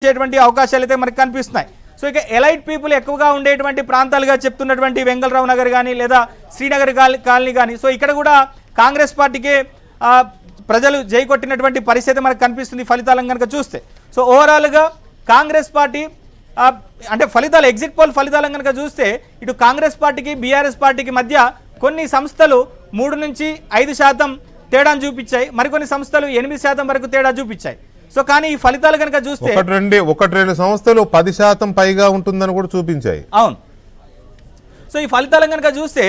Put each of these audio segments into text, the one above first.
చేటువంటి అవకాశాలు అయితే మనకు కనిపిస్తున్నాయి. సో ఇక ఎలైట్ పీపుల్ ఎక్కువగా ఉండేటువంటి ప్రాంతాలుగా చెప్తున్నటువంటి వెంగళరావు నగర్ కానీ లేదా శ్రీనగర్ కాలనీ కానీ సో ఇక్కడ కూడా కాంగ్రెస్ పార్టీకే ప్రజలు జై కొట్టినటువంటి పరిస్థితి మనకు కనిపిస్తుంది ఫలితాలను కనుక చూస్తే. సో ఓవరాల్గా కాంగ్రెస్ పార్టీ అంటే ఫలితాలు ఎగ్జిట్ పోల్ ఫలితాలను కనుక చూస్తే ఇటు కాంగ్రెస్ పార్టీకి బీఆర్ఎస్ పార్టీకి మధ్య కొన్ని సంస్థలు 3 నుంచి 5% తేడాను చూపించాయి, మరికొన్ని సంస్థలు 8% వరకు తేడా చూపించాయి. సో కానీ ఈ ఫలితాలు కనుక చూస్తే ఒకటి రెండు సంస్థలు 10% పైగా ఉంటుందని కూడా చూపించాయి. అవును. సో ఈ ఫలితాలను కనుక చూస్తే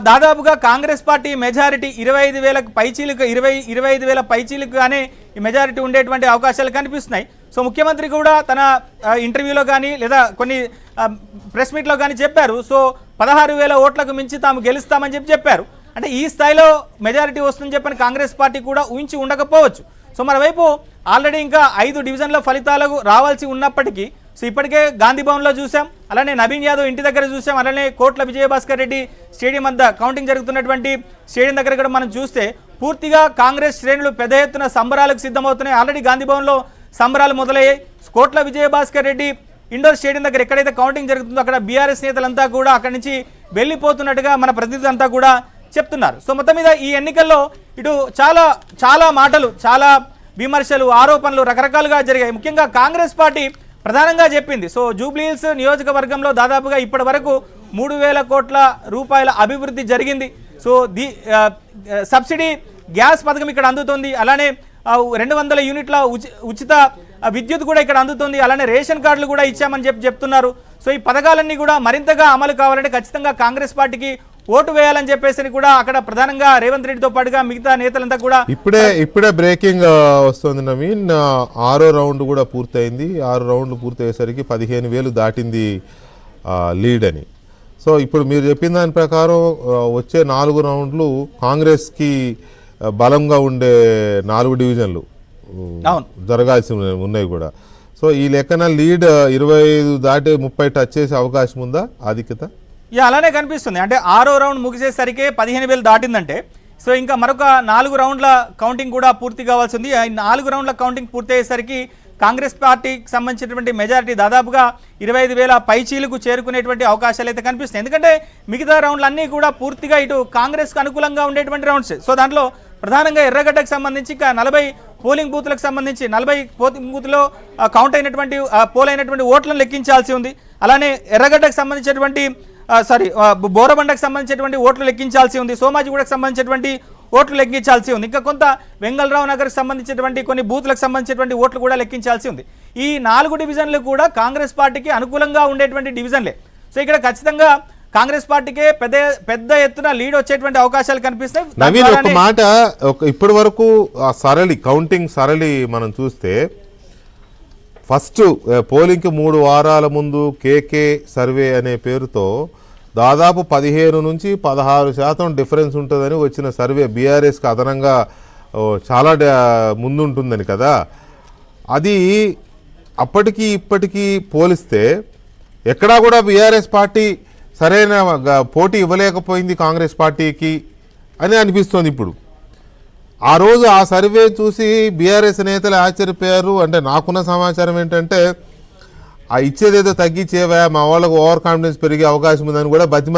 దాదాపుగా కాంగ్రెస్ పార్టీ మెజారిటీ 25,000 పైచీలకు 25,000 పైచీలుగానే ఈ మెజారిటీ ఉండేటువంటి అవకాశాలు కనిపిస్తున్నాయి. సో ముఖ్యమంత్రి కూడా తన ఇంటర్వ్యూలో కానీ లేదా కొన్ని ప్రెస్ మీట్లో కానీ చెప్పారు. సో 16,000 ఓట్లకు మించి తాము గెలుస్తామని చెప్పారు. అంటే ఈ స్థాయిలో మెజారిటీ వస్తుందని చెప్పని కాంగ్రెస్ పార్టీ కూడా ఊహించి ఉండకపోవచ్చు. సో మరోవైపు ఆల్రెడీ ఇంకా 5 డివిజన్ల ఫలితాలకు రావాల్సి ఉన్నప్పటికీ సో ఇప్పటికే గాంధీ భవన్లో చూసాం, అలానే నవీన్ యాదవ్ ఇంటి దగ్గర చూసాం, అలానే కోట్ల విజయభాస్కర్ రెడ్డి స్టేడియం వద్ద కౌంటింగ్ జరుగుతున్నటువంటి స్టేడియం దగ్గర కూడా మనం చూస్తే పూర్తిగా కాంగ్రెస్ శ్రేణులు పెద్ద ఎత్తున సంబరాలకు సిద్ధమవుతున్నాయి. ఆల్రెడీ గాంధీ భవన్లో సంబరాలు మొదలయ్యాయి. కోట్ల విజయభాస్కర్ రెడ్డి ఇండోర్ స్టేడియం దగ్గర ఎక్కడైతే కౌంటింగ్ జరుగుతుందో అక్కడ బీఆర్ఎస్ నేతలంతా కూడా అక్కడి నుంచి వెళ్ళిపోతున్నట్టుగా మన ప్రతినిధులంతా కూడా చెప్తున్నారు. సో మొత్తం మీద ఈ ఎన్నికల్లో ఇటు చాలా మాటలు, చాలా విమర్శలు, ఆరోపణలు రకరకాలుగా జరిగాయి. ముఖ్యంగా కాంగ్రెస్ పార్టీ ప్రధానంగా చెప్పింది సో జూబ్లీహిల్స్ నియోజకవర్గంలో దాదాపుగా ఇప్పటి వరకు 3,000 కోట్ల రూపాయల అభివృద్ధి జరిగింది. సో సబ్సిడీ గ్యాస్ పథకం ఇక్కడ అందుతుంది, అలానే 200 యూనిట్ల ఉచిత విద్యుత్ కూడా ఇక్కడ అందుతుంది, అలానే రేషన్ కార్డులు కూడా ఇచ్చామని చెప్తున్నారు. సో ఈ పథకాలన్నీ కూడా మరింతగా అమలు కావాలంటే ఖచ్చితంగా కాంగ్రెస్ పార్టీకి ఓటు వేయాలని చెప్పేసి కూడా అక్కడ ప్రధానంగా రేవంత్ రెడ్డితో పాటుగా మిగతా నేతలంతా కూడా ఇప్పుడే బ్రేకింగ్ వస్తుంది నవీన్. 6వ రౌండ్ కూడా పూర్తయింది. 6 రౌండ్లు పూర్తయ్యేసరికి 15,000 దాటింది లీడ్ అని. సో ఇప్పుడు మీరు చెప్పిన దాని ప్రకారం వచ్చే 4 రౌండ్లు కాంగ్రెస్కి బలంగా ఉండే 4 డివిజన్లు జరగాల్సి ఉన్నాయి కూడా. సో ఈ లెక్కన లీడ్ 25 దాటి 30 టచ్ చేసే అవకాశం ఉందా ఆధిక్యత? అలానే కనిపిస్తుంది. అంటే 6వ రౌండ్ ముగిసేసరికి 15,000 దాటిందంటే సో ఇంకా మరొక 4 రౌండ్ల కౌంటింగ్ కూడా పూర్తి కావాల్సి ఉంది. 4 రౌండ్ల కౌంటింగ్ పూర్తయ్యేసరికి కాంగ్రెస్ పార్టీకి సంబంధించినటువంటి మెజారిటీ దాదాపుగా 25,000 పైచీలకు చేరుకునేటువంటి అవకాశాలు అయితే కనిపిస్తాయి. ఎందుకంటే మిగతా రౌండ్లు అన్నీ కూడా పూర్తిగా ఇటు కాంగ్రెస్కి అనుకూలంగా ఉండేటువంటి రౌండ్స్. సో దాంట్లో ప్రధానంగా ఎర్రగడ్డకు సంబంధించి ఇంకా 40 పోలింగ్ బూత్లకు సంబంధించి 40 పోలింగ్ బూత్లో కౌంట్ అయినటువంటి పోలైనటువంటి ఓట్లను లెక్కించాల్సి ఉంది. అలానే ఎర్రగడ్డకు సంబంధించినటువంటి బోరబండకు సంబంధించినటువంటి ఓట్లు లెక్కించాల్సి ఉంది, సోమాజిగూడకు సంబంధించినటువంటి ఓట్లు లెక్కించాల్సి ఉంది, ఇంకా కొంత వెంగళరావు నగర్కి సంబంధించినటువంటి కొన్ని బూత్లకు సంబంధించినటువంటి ఓట్లు కూడా లెక్కించాల్సి ఉంది. ఈ 4 డివిజన్లు కూడా కాంగ్రెస్ పార్టీకి అనుకూలంగా ఉండేటువంటి డివిజన్లే. సో ఇక్కడ ఖచ్చితంగా కాంగ్రెస్ పార్టీకే పెద్ద ఎత్తున లీడ్ వచ్చేటువంటి అవకాశాలు కనిపిస్తాయి. నవీన్ ఒక మాట, ఇప్పటి వరకు కౌంటింగ్ సరళి మనం చూస్తే ఫస్ట్ పోలింగ్కి 3 వారాల ముందు కేకే సర్వే అనే పేరుతో దాదాపు 15 నుంచి 16% డిఫరెన్స్ ఉంటుందని వచ్చిన సర్వే బీఆర్ఎస్కి అదనంగా చాలా ముందుంటుందని కదా. అది అప్పటికి ఇప్పటికీ పోలిస్తే ఎక్కడా కూడా బీఆర్ఎస్ పార్టీ సరైన పోటీ ఇవ్వలేకపోయింది కాంగ్రెస్ పార్టీకి అని అనిపిస్తోంది ఇప్పుడు. ఆ రోజు ఆ సర్వే చూసి బీఆర్ఎస్ నేతలు ఆశ్చర్యపోయారు. అంటే నాకున్న సమాచారం ఏంటంటే ఆ ఇచ్చేదేదో తగ్గించేవా, మా వాళ్ళకు ఓవర్ కాన్ఫిడెన్స్ పెరిగే అవకాశం ఉందని కూడా బతిమాలి